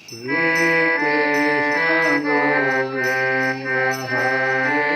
Shri Krishna Govinda Hare Murari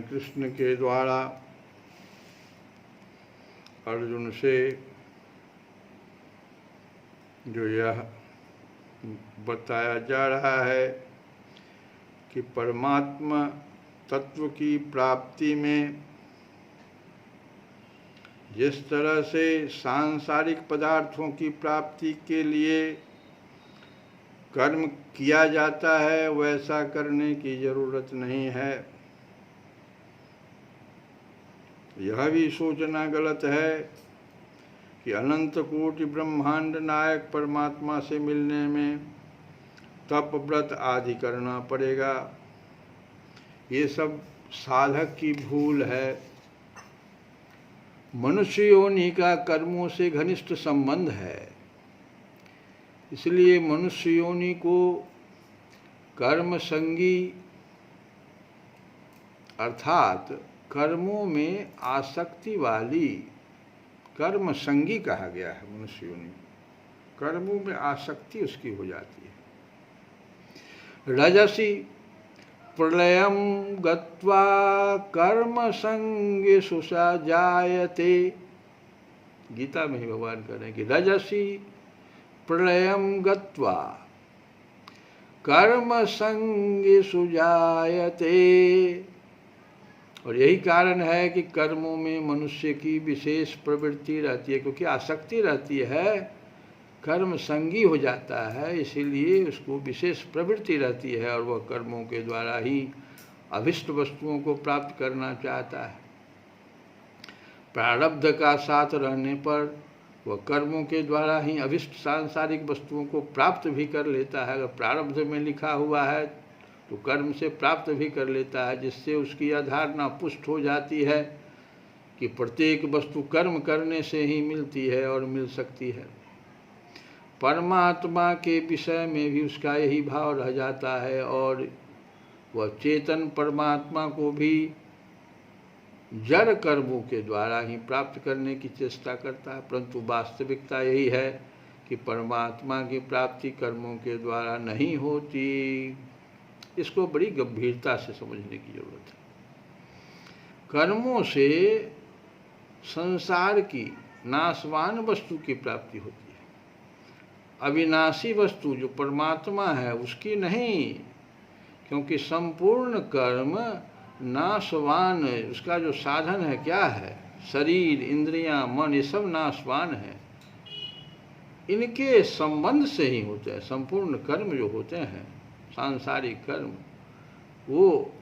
Krishna के द्वारा अर्जुन से जो यह बताया जा रहा है कि परमात्मा तत्व की प्राप्ति में जिस तरह से सांसारिक पदार्थों की प्राप्ति के लिए कर्म किया जाता है वैसा करने की जरूरत नहीं है। यह भी सोचना गलत है कि अनंत कोटि ब्रह्मांड नायक परमात्मा से मिलने में तप व्रत आदि करना पड़ेगा। ये सब साधक की भूल है। मनुष्य योनि का कर्मों से घनिष्ठ संबंध है, इसलिए मनुष्य योनि को कर्म संगी अर्थात कर्मों में आसक्ति वाली कर्म संगी कहा गया है। मनुष्य योनि कर्मों में आसक्ति उसकी हो जाती है। रजसी प्रलयम गत्वा कर्म संगेषु स जायते। गीता में ही भगवान कह रहे हैं कि रजसी प्रलयम गत्वा कर्म संगेषु जायते। और यही कारण है कि कर्मों में मनुष्य की विशेष प्रवृत्ति रहती है, क्योंकि आसक्ति रहती है, कर्म संगी हो जाता है, इसीलिए उसको विशेष प्रवृत्ति रहती है और वह कर्मों के द्वारा ही अभिष्ट वस्तुओं को प्राप्त करना चाहता है। प्रारब्ध का साथ रहने पर वह कर्मों के द्वारा ही अभिष्ट सांसारिक वस्तुओं को प्राप्त भी कर लेता है। अगर प्रारब्ध में लिखा हुआ है तो कर्म से प्राप्त भी कर लेता है, जिससे उसकी अधारणा पुष्ट हो जाती है कि प्रत्येक वस्तु कर्म करने से ही मिलती है और मिल सकती है। परमात्मा के विषय में भी उसका यही भाव रह जाता है और वह चेतन परमात्मा को भी जड़ कर्मों के द्वारा ही प्राप्त करने की चेष्टा करता है। परंतु वास्तविकता यही है कि परमात्मा की प्राप्ति कर्मों के द्वारा नहीं होती। इसको बड़ी गंभीरता से समझने की जरूरत है। कर्मों से संसार की नाशवान वस्तु की प्राप्ति होती है, अविनाशी वस्तु जो परमात्मा है उसकी नहीं, क्योंकि संपूर्ण कर्म नाशवान, उसका जो साधन है क्या है, शरीर इंद्रियां मन, ये सब नाशवान है। इनके संबंध से ही होते हैं संपूर्ण कर्म जो होते हैं, सांसारिक कर्म, वो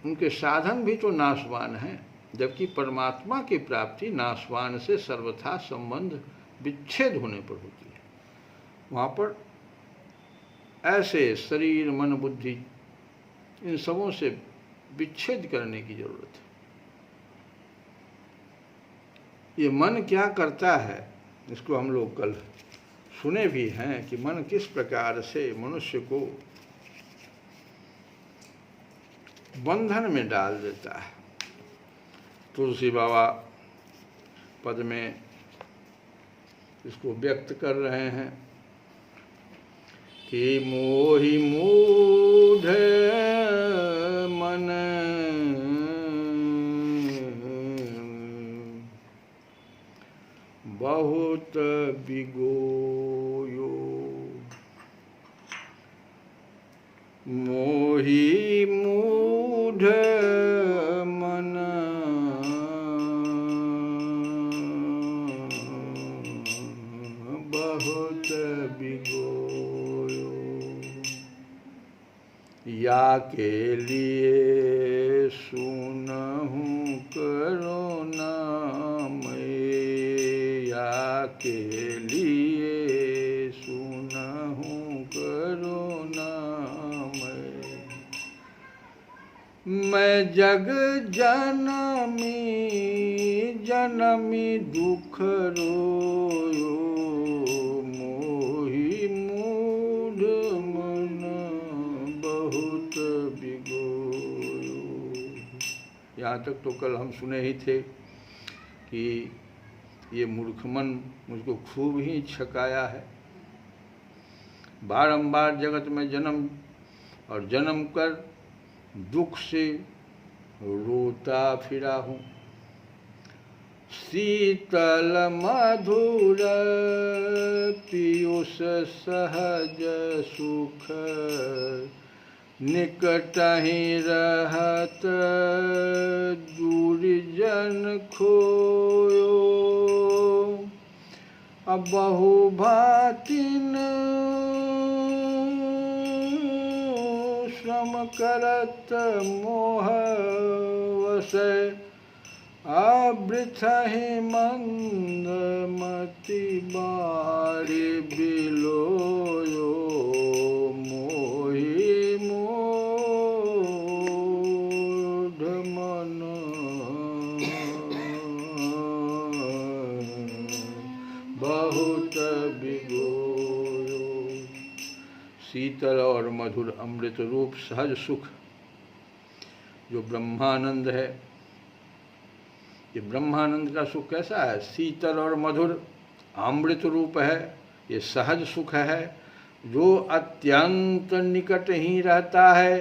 उनके साधन भी तो नाशवान हैं, जबकि परमात्मा की प्राप्ति नाशवान से सर्वथा संबंध विच्छेद होने पर होती है। वहाँ पर ऐसे शरीर मन बुद्धि इन सबों से विच्छेद करने की जरूरत है। ये मन क्या करता है, इसको हम लोग कल सुने भी हैं कि मन किस प्रकार से मनुष्य को बंधन में डाल देता है। तुलसी बाबा पद में इसको व्यक्त कर रहे हैं कि मोहि मूढ़ मन बहुत बिगोयो, मोहि मूढ़ मन बहुत बिगोयो, या के लिए सुनहूं करुणा मैं, या के लिए सुनहूं करुणा मैं जग जनमी जनमी दुख रोयो, मोहि मूढ़ मन बहुत बिगोयो। यहाँ तक तो कल हम सुने ही थे कि ये मूर्ख मन मुझको खूब ही छकाया है। बारंबार जगत में जन्म और जन्म कर दुख से रोता फिरा हूँ। शीतल मधुर पीयूष सहज सुख, निकट ही रहत दूर जन खोयो, अब बहु भातिन श्रम करत मोह वसै, आवृथहि मंदमति बारि बिलोयो, मोहि मूढ़ मन बहुत बिगोयो। शीतल और मधुर अमृत रूप सहज सुख जो ब्रह्मानंद है, ये ब्रह्मानंद का सुख कैसा है? शीतल और मधुर अमृत रूप है, ये सहज सुख है जो अत्यंत निकट ही रहता है।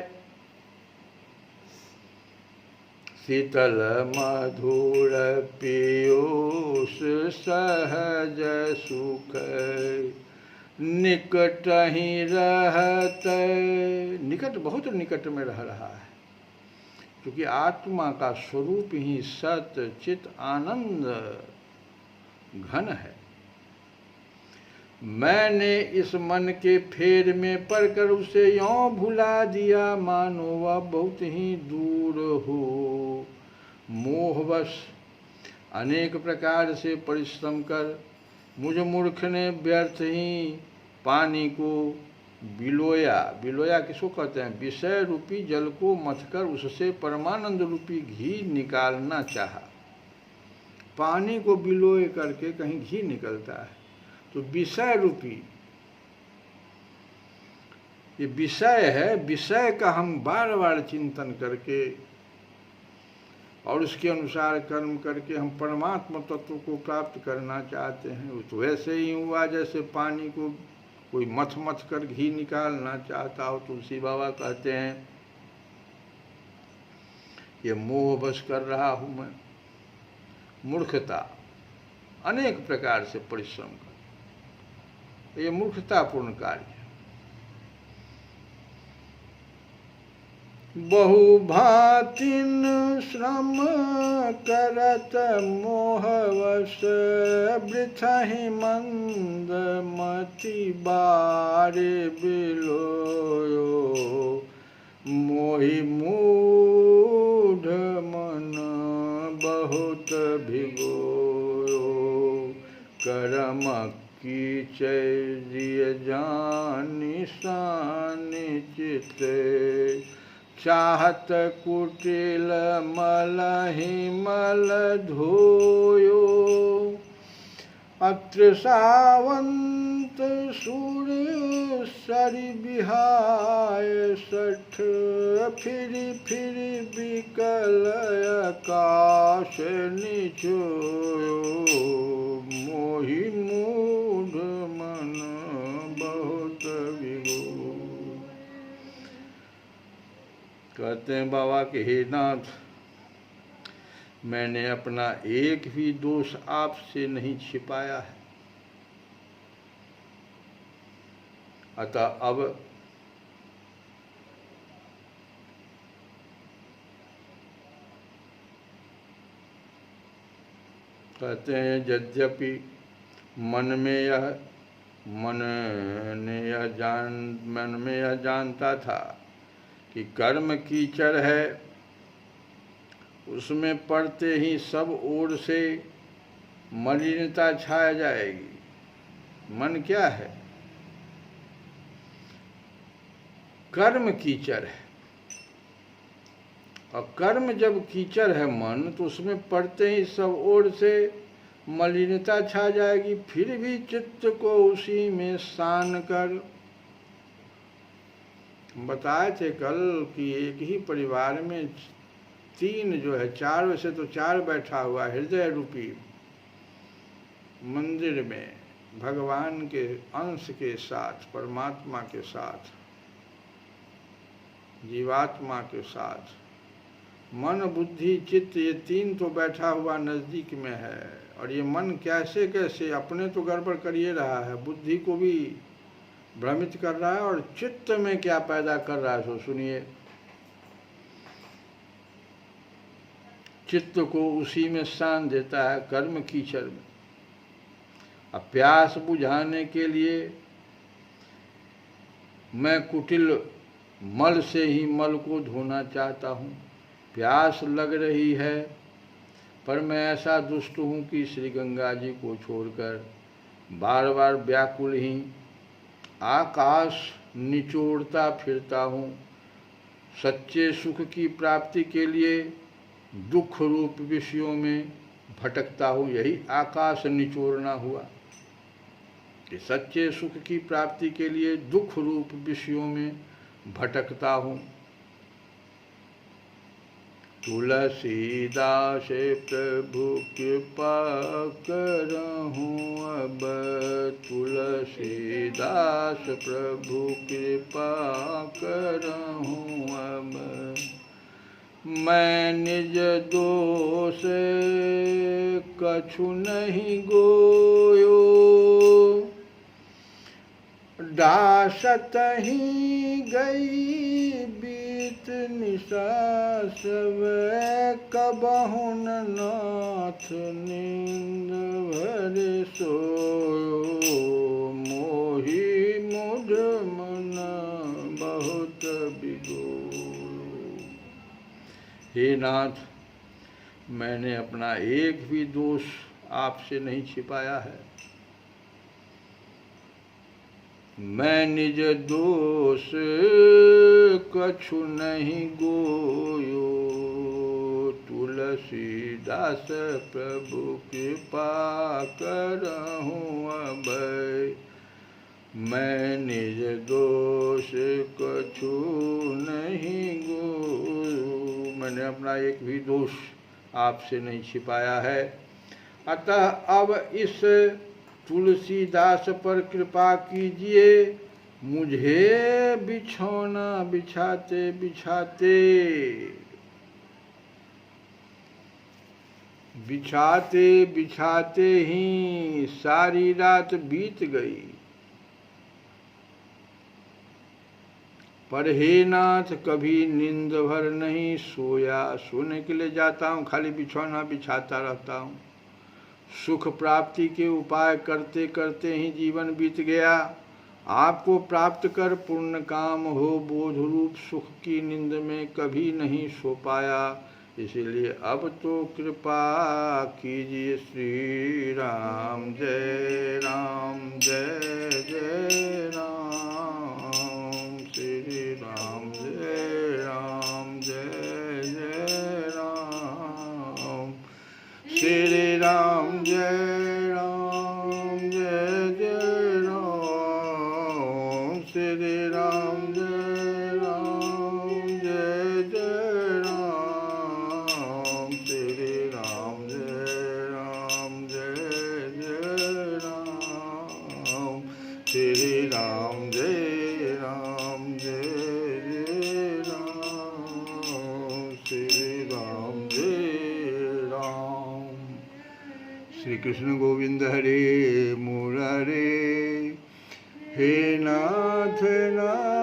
शीतल मधुर पीयूष सहज सुख, निकट ही रहते, निकट बहुत निकट में रह रहा है, क्योंकि आत्मा का स्वरूप ही सत चित आनंद घन है। मैंने इस मन के फेर में पड़कर उसे यों भुला दिया, मानो वह बहुत ही दूर हो। मोहवश अनेक प्रकार से परिश्रम कर मुझ मूर्ख ने व्यर्थ ही पानी को बिलोया। बिलोया किसको कहते हैं? विषय रूपी जल को मथकर उससे परमानंद रूपी घी निकालना चाहा। पानी को बिलोए करके कहीं घी निकलता है, तो विषय रूपी ये विषय है, विषय का हम बार बार चिंतन करके और उसके अनुसार कर्म करके हम परमात्मा तत्व को प्राप्त करना चाहते हैं। तो वैसे ही हुआ जैसे पानी को कोई मथ मथ कर घी निकालना चाहता हो। तुलसी बाबा कहते हैं ये मोह बस कर रहा हूं मैं, मूर्खता, अनेक प्रकार से परिश्रम कर, ये मूर्खतापूर्ण कार्य। बहुभातिन श्रम करत मोहवश, वृथहि मंदमति बारि बिलोयो, मोहि मूढ़ मन बहुत भिगोयो। करम कीचय जानि सानि चित्ते, चाहत कुटिल मलहि मल धोयो। अत्र सावंत सूर्य सरि बिहाय सठ, फिरि फिरि बिकल आकाश निचोयो। मोहि मूढ़ मन बहुत विगो। कहते हैं बाबा के हे नाथ, मैंने अपना एक भी दोष आपसे नहीं छिपाया है, अतः अब कहते हैं यद्यपि मन में यह जानता था कि कर्म कीचड़ है, उसमें पड़ते ही सब ओर से मलिनता छा जाएगी। मन क्या है? कर्म कीचड़ है, और कर्म जब कीचड़ है मन, तो उसमें पड़ते ही सब ओर से मलिनता छा जाएगी। फिर भी चित्त को उसी में सान कर, बताए थे कल कि एक ही परिवार में तीन जो है, चार वैसे तो चार बैठा हुआ हृदय रूपी मंदिर में भगवान के अंश के साथ, परमात्मा के साथ, जीवात्मा के साथ, मन बुद्धि चित्त, ये तीन तो बैठा हुआ नजदीक में है। और ये मन कैसे कैसे अपने तो गड़बड़ कर ही रहा है, बुद्धि को भी भ्रमित कर रहा है, और चित्त में क्या पैदा कर रहा है सो सुनिए। चित्त को उसी में सान देता है, कर्म कीचड़ में। अब प्यास बुझाने के लिए मैं कुटिल मल से ही मल को धोना चाहता हूँ। प्यास लग रही है, पर मैं ऐसा दुष्ट हूँ कि श्री गंगा जी को छोड़कर बार बार व्याकुल ही आकाश निचोड़ता फिरता हूँ। सच्चे सुख की प्राप्ति के लिए दुख रूप विषयों में भटकता हूँ। यही आकाश निचोड़ना हुआ कि सच्चे सुख की प्राप्ति के लिए दुख रूप विषयों में भटकता हूँ। तुलसीदास प्रभु कृपा करहूँ अब, तुलसीदास प्रभु कृपा करहूँ अब। मैं निज दोष कछु नहीं गोयो, दासत ही गई बीत निशा सब। कबहु न नाथ नींद भर सोयो, मोहि मुझ मन बहुत बिगोयो। हे नाथ, मैंने अपना एक भी दोष आपसे नहीं छिपाया है। मैं निज दोष कछु नहीं गोयो, तुलसीदास प्रभु कृपा करहूँ अब। मैं निज दोष कछु नहीं गोयो, मैंने अपना एक भी दोष आपसे नहीं छिपाया है। अतः अब इस तुलसीदास पर कृपा कीजिए, मुझे बिछौना बिछाते बिछाते बिछाते बिछाते ही सारी रात बीत गई। पर हे नाथ, कभी नींद भर नहीं सोया। सोने के लिए जाता हूँ, खाली बिछौना बिछाता रहता हूँ। सुख प्राप्ति के उपाय करते करते ही जीवन बीत गया। आपको प्राप्त कर पूर्ण काम हो बोध रूप सुख की नींद में कभी नहीं सो पाया। इसीलिए अब तो कृपा कीजिए। श्री राम जय राम जय जय राम, श्री राम जय राम जय जय राम, श्री राम जय राम जय जय राम, श्री राम जय राम जय जय राम, श्री राम जय राम जय जय राम, श्री राम जय राम जय जय राम, श्री राम जय राम। श्री कृष्ण गोविंद हरे मुरारे। हे नाथ नाथ